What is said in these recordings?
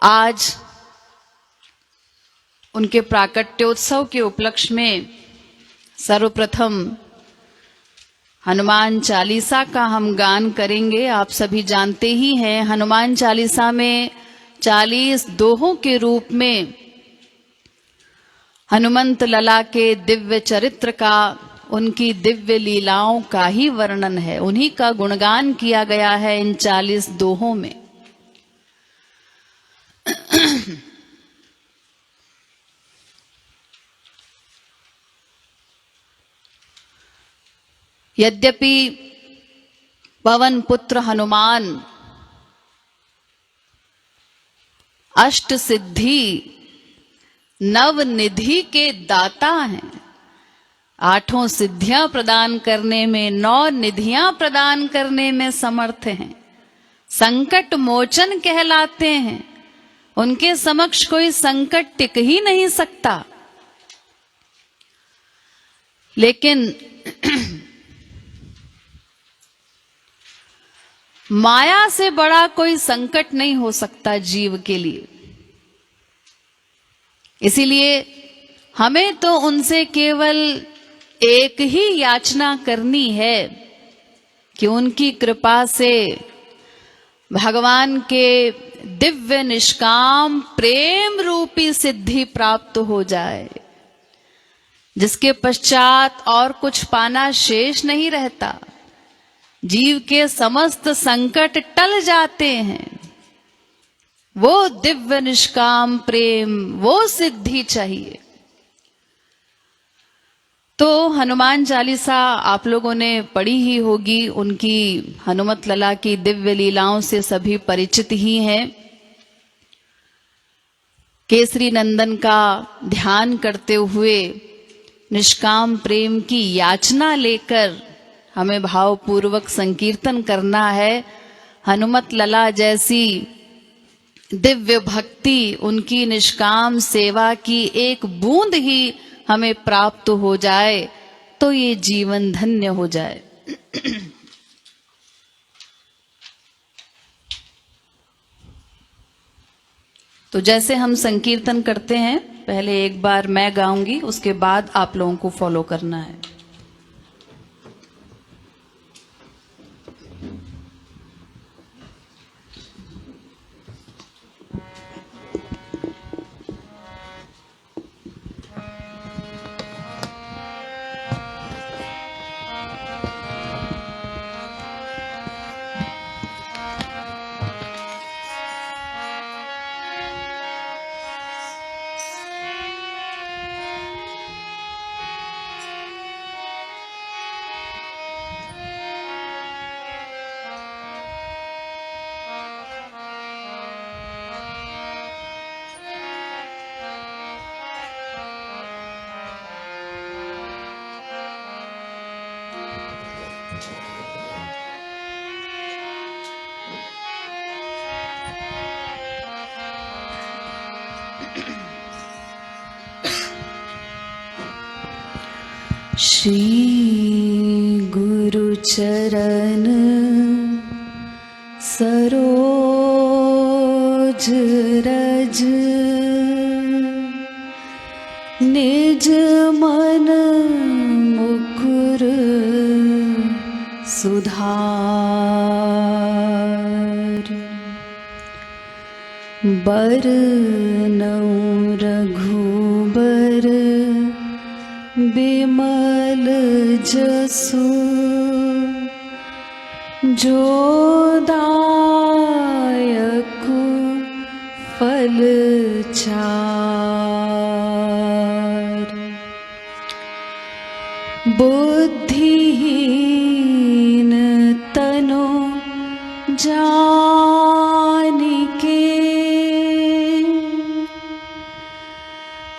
आज उनके प्राकट्योत्सव के उपलक्ष्य में सर्वप्रथम हनुमान चालीसा का हम गान करेंगे। आप सभी जानते ही हैं, हनुमान चालीसा में 40 दोहों के रूप में हनुमंत लला के दिव्य चरित्र का, उनकी दिव्य लीलाओं का ही वर्णन है, उन्हीं का गुणगान किया गया है इन 40 दोहों में। यद्यपि पवन पुत्र हनुमान अष्ट सिद्धि नव निधि के दाता हैं, 8 सिद्धियां प्रदान करने में, 9 निधियां प्रदान करने में समर्थ हैं, संकट मोचन कहलाते हैं। उनके समक्ष कोई संकट टिक ही नहीं सकता। लेकिन माया से बड़ा कोई संकट नहीं हो सकता जीव के लिए। इसीलिए हमें तो उनसे केवल एक ही याचना करनी है कि उनकी कृपा से भगवान के दिव्य निष्काम प्रेम रूपी सिद्धि प्राप्त हो जाए, जिसके पश्चात और कुछ पाना शेष नहीं रहता। जीव के समस्त संकट टल जाते हैं। वो दिव्य निष्काम प्रेम, वो सिद्धि चाहिए। तो हनुमान चालीसा आप लोगों ने पढ़ी ही होगी, उनकी हनुमत लला की दिव्य लीलाओं से सभी परिचित ही हैं। केसरी नंदन का ध्यान करते हुए निष्काम प्रेम की याचना लेकर हमें भावपूर्वक संकीर्तन करना है। हनुमत लला जैसी दिव्य भक्ति, उनकी निष्काम सेवा की एक बूंद ही हमें प्राप्त हो जाए तो ये जीवन धन्य हो जाए। तो जैसे हम संकीर्तन करते हैं, पहले एक बार मैं गाऊंगी, उसके बाद आप लोगों को फॉलो करना है। श्री गुरु चरण सरोज रज, निज मन मुकुर सुधार। बरनउँ रघुबर बिमल जसु, जो दायक फल चार। बुद्धिहीन तनु जानिके,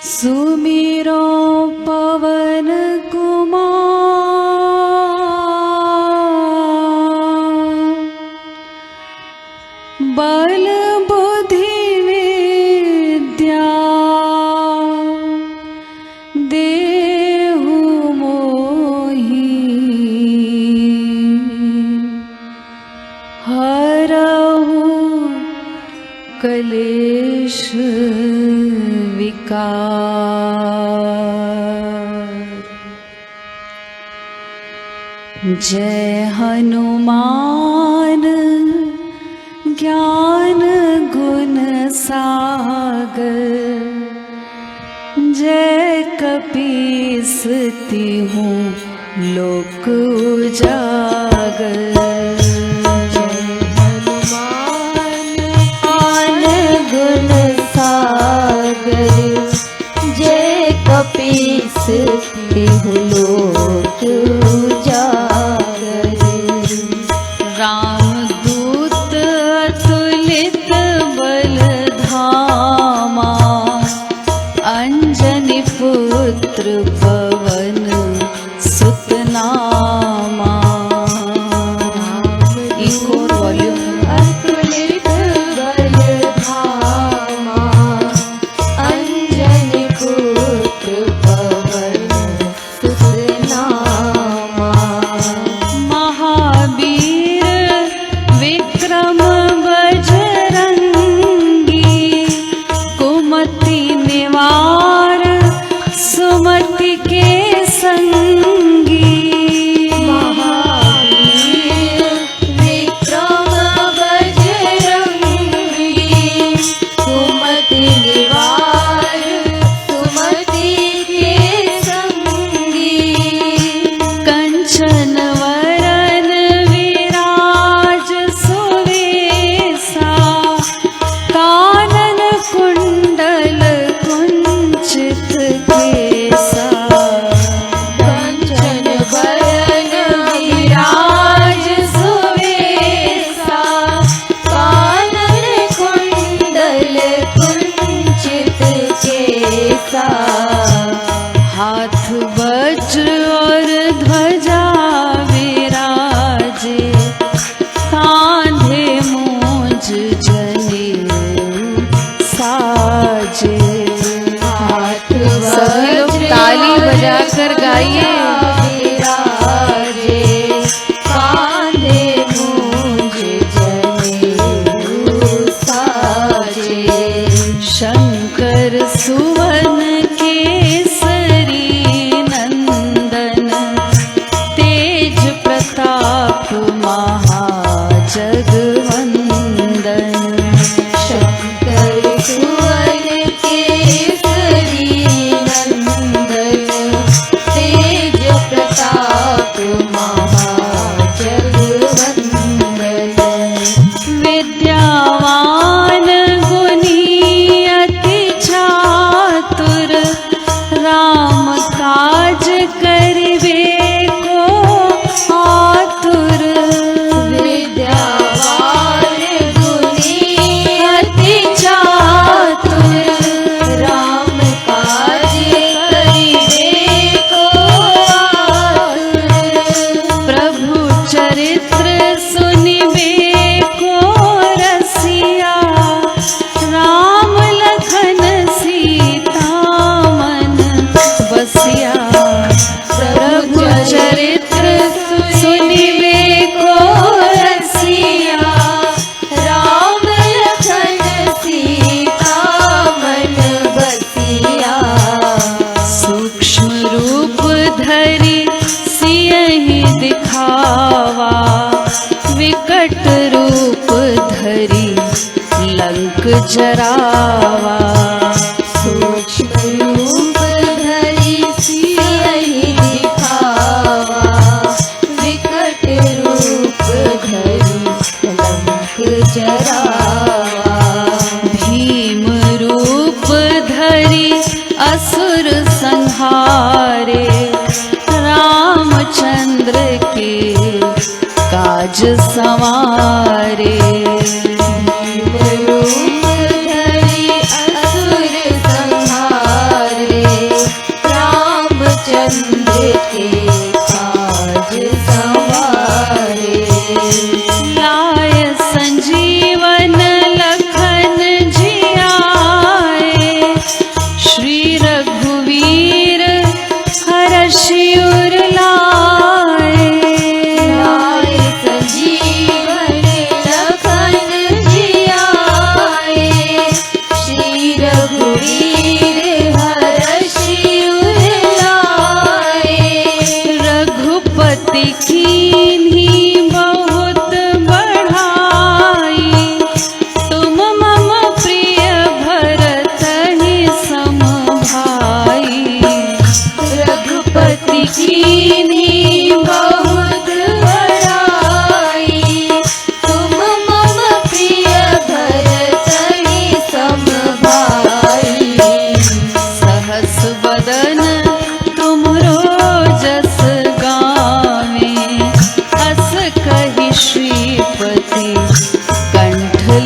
सुमिरो पवन कुमार। बल बुद्धि विद्या देहु मोहि, हरहु क्लेश विकार। जय हनुमान ज्ञान गुण सागर, जय कपीस तिहु लोक उजागर। जय हनुमान गुण सागर, जय कपीस तिहु लोक उजागर। रामदूत अतुलित बल धामा, अंजनी पुत्र पवन सुत नामा। इको वॉल्यूम अतुलित बल धामा, अंजनी पुत्र पवन सुत नामा। महावीर विक्रम बजरंगी, कुमति निवार सुमति के संगी। महावीर विक्रम बजरंगी, कुमति निवार सुमति के संगी। कंचन वरन विराज सुवेसा, कानन कुंडल कुंचित केसा। कंचन वरन विराज सुवेसा, कानन कुंडल कुंचित केसा। हाथ वज्र और ध्वजा विराजे, कांधे मूंज जनेऊ साजे। हाथ सभी लोग ताली बजाकर गाइए। विराजे, कांधे मूंज जनेऊ साजे। शंकर सुवन केसरी नंदन, तेज प्रताप महाजगवंदन। शंकर सुवन केसरी नंदन, तेज प्रताप महाजगवंदन। विद्यावान गुणी अति चातुर, राम काज करिबे को आतुर। विद्यावान गुणी अति चातुर, राम काज करिबे को आतुर। प्रभु चरित्र सुनिबे को रसिया, राम लखन सीता मन बसिया। प्रभु चरित्र सुनिबे को रसिया, राम लखन सीता मन बसिया। सूक्ष्म रूप धरि सियहि दिखावा, विकट रूप धरि लंक जरावा। सूक्ष्म रूप धरि सियहि दिखावा, विकट रूप धरि लंक जरावा। भीम रूप धरि असुर संहारे, रामचंद्र के काज संवारे। भीम रूप धरि असुर संहारे, रामचंद्र के काज संवारे। लाय संजीवन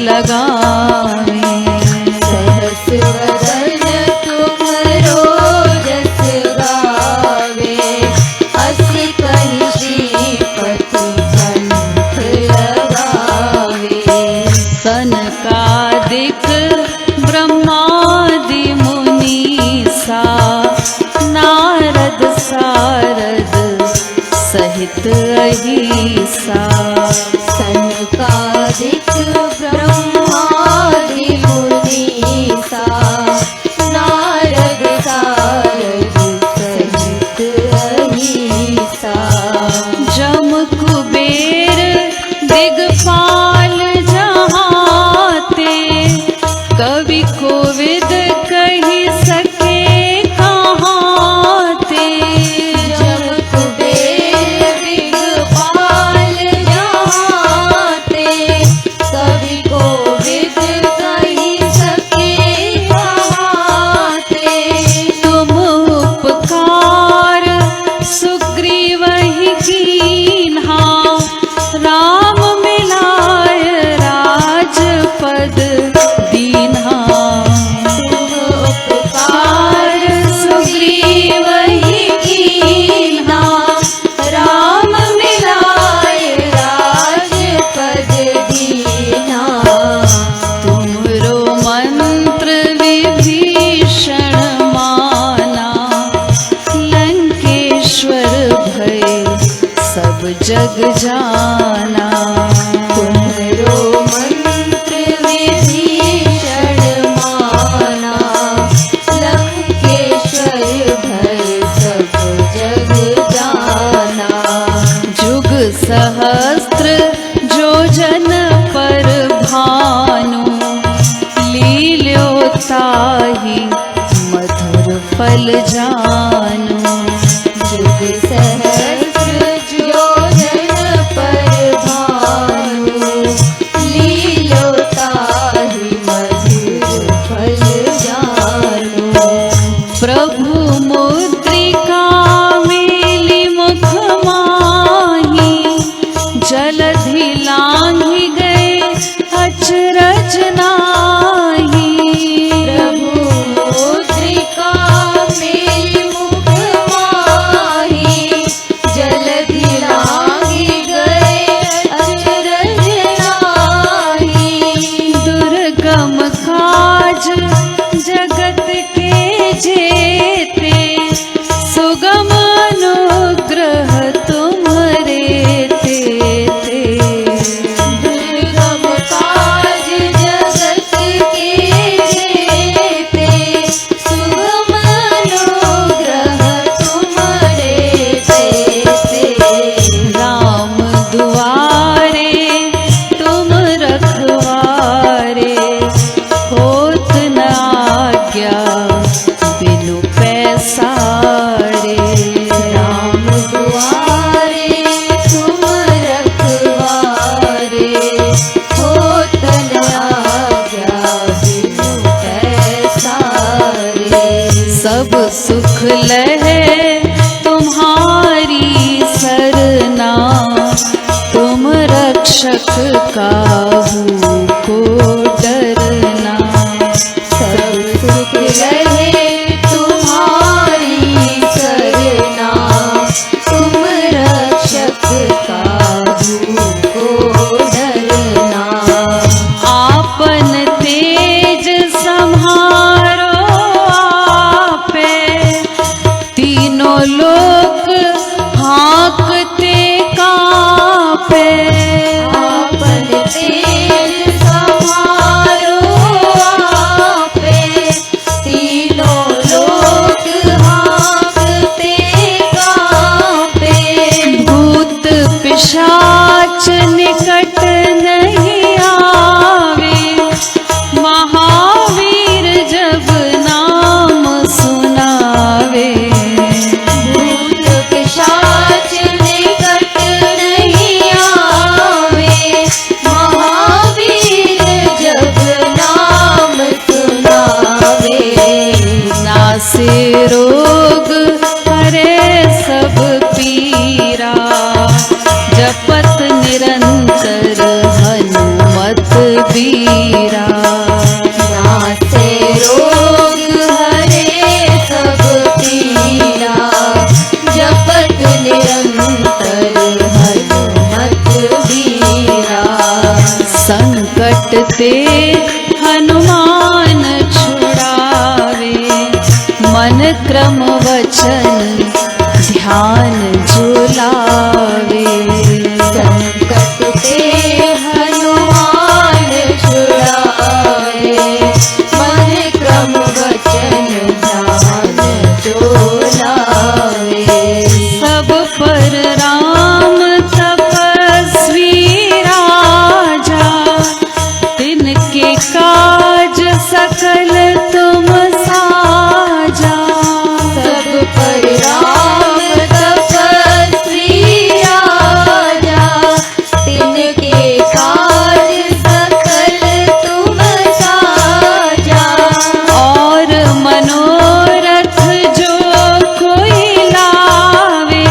लगावे। सहस वदन तुम्हरो जस गावे, अस कहि श्रीपति कंठ लगावे। सनकादिक ब्रह्मादि मुनीसा, नारद सारद सहित अहिसा। सनकादिक ब्रह्मादि मुनीसा, नारद सारद सहित अहिसा। जम कुबेर दिगपाल जहाते, कवि कोविद कहि सके कहाते। जम कुबेर दिगपाल जहाते, कवि कोविद कहि सके कहाते। तुम उपकार सुग्रीव ही कीन्हा, राम मिलाय राजपद दीन्हा। तुम उपकार सुग्रीव ही कीन्हा, राम मिलाय राजपद दीन्हा। तुमरो मंत्र विभीषण माना, लंकेश्वर भय सब जग जाना। तुम्हरो मंत्र विभीषण माना, लंकेश्वर भय सब जग जाना। जुग सहस्त्र जो जन पर भानु, लील्यो ताहि मधुर फल जानु। जुग सहस्र जो जन पर भानु, लील्यो ताहि मधुर फल जानु। प्रभु मुद्रिका मेलि मुख माहि, जलधि लांघि गए अचरज नाही। प्रभु मुद्रिका मेलि मुख माहि, जलधि लांघि गए अचरज नाही। दुर्गम काज जगत के जेते, सुगम अनुग्रह तुम्हरे तेते। दुर्गम काज जगत के जेते, सुगम अनुग्रह तुम्हरे तेते। राम दुआरे तुम रखवारे, होत न आज्ञा बिनु पैसारे। राम दुआरे तुम रखवारे, होत न आज्ञा बिनु पैसारे। सब सुख लहे तुम्हारी सरना, तुम रक्षक काहू को डरना। सब सुख रहे तुम्हारी सरना, तुम रक्षक काहू को डरना। आपन तेज सम्हारो आपे, तीनों लोक हाँकते कांपे। आपन तेज करते हनुमान छुड़ावे, मन क्रम वचन ध्यान झुलावे। संकट ते हनुमान छुड़ावे, मन क्रम वचन ध्यान झुलावे। सब पर राम तपस्वी राजा, तिनके काज सकल तुम साजा। सब पर राम तपस्वी राजा, तिनके काज सकल तुम साजा। और मनोरथ जो कोई लावे,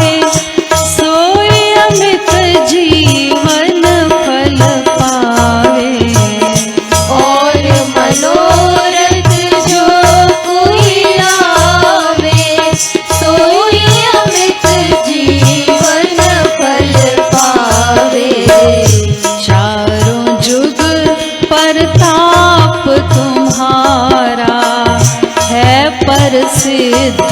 सोई अमित जीवन फल पावे। और मनोरथ जो कोई लावे, सोई अमित जीवन फल पावे। चारों जुग परताप तुम्हारा, है प्रसिद्ध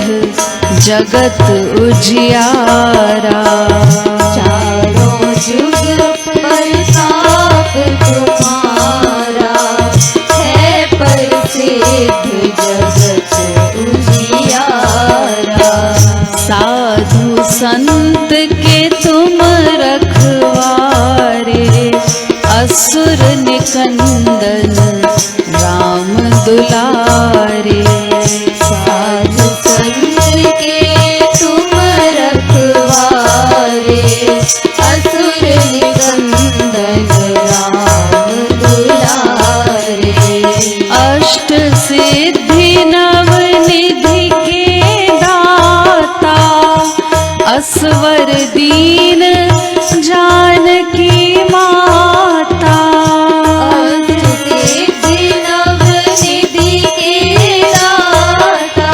जगत उजियारा। चारों जुग परताप तुम्हारा, है प्रसिद्ध जगत उजियारा। साधु संत के तुम रखवारे, असुर निकंदन राम दुलारे। साधु संत के तुम रखवारे, असुर निकंदन राम दुलारे। अष्ट सिद्धि नव निधि के दाता, असवर दीन जानकी माता। सिद्धि नव निधि के दाता,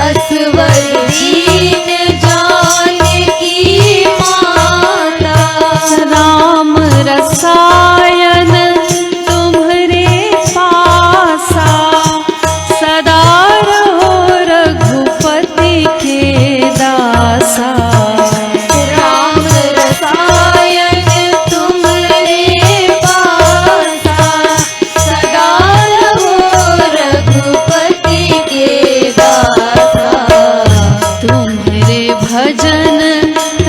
असवर दीन जानकी माता। राम रसायन तुम्हरे पासा, सदा रहो रघुपति के दासा। राम रसायन तुम्हारे पासा, सदा रहो रघुपति के दासा। तुम्हारे भजन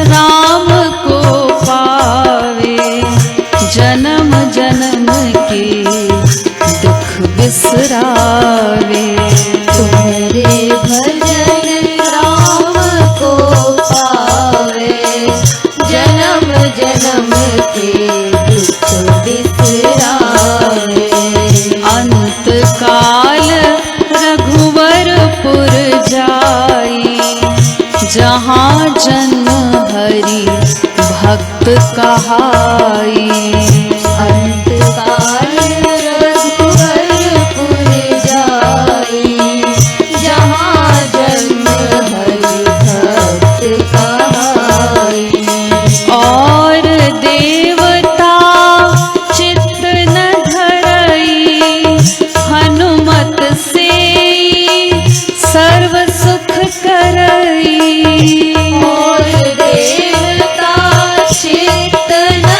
राम को पावे, जन्म जन्म के दुख बिसरावे। तुम्हारे भजन राम को पावे, जन्म जन्म के दुख बिसरावे। अंत काल रघुवरपुर जाई, जहाँ जन्म हरि भक्त कहाई। अंत काल रघुवरपुर जाई, जहाँ जन्म हरि भक्त कहाई। और देवता चित्त न धरई, हनुमत से सर्व सुख करई। और देवता चित्त न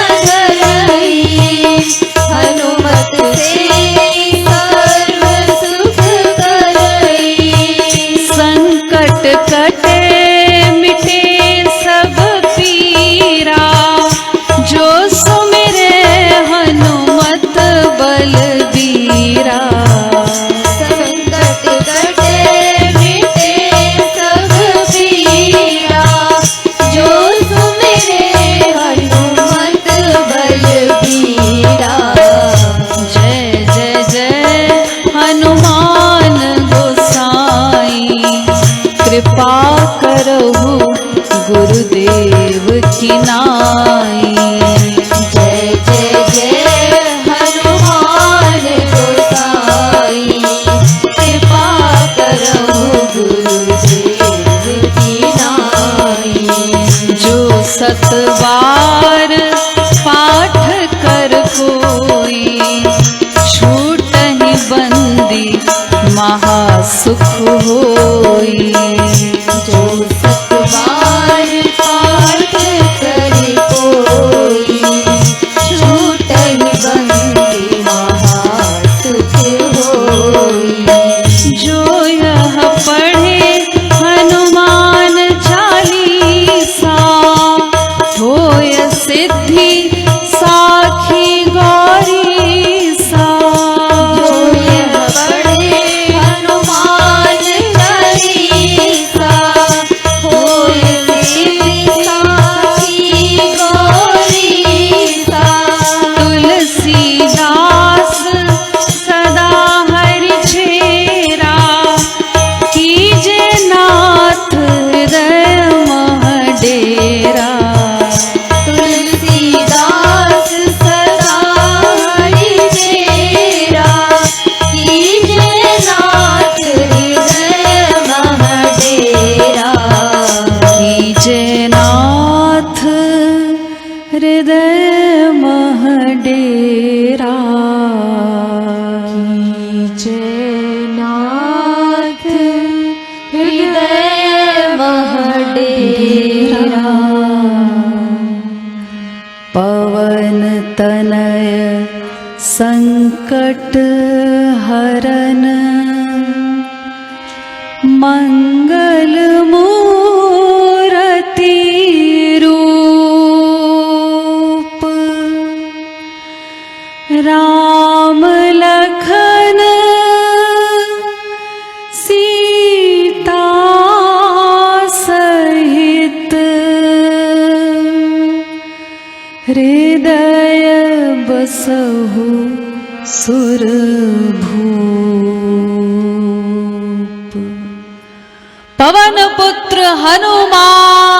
महासुख होई। जो सतबार पाठ करे कोई, छूटहि बंदी महासुख होई। जो यह पढ़े हनुमान चालीसा, होय सिद्धि साखी गौरी सा। जो यह पढ़े हनुमान चालीसा, होय सिद्धि साखी गौरी सा। तुलसीदास सदा हरि चेरा, कीजे नाथ हृदय मह डेरा। तुलसीदास सदा हरि चेरा, कीजे नाथ हृदय मह डेरा। कीजे नाथ हृदय मह डेरा। कीजे नाथ हृदय मह डेरा। पवन तनय संकट हरन, मंगल मूरति रूप। राम लखन सीता सहित, हृदय बसहु सुरभूप। पवन पुत्र हनुमान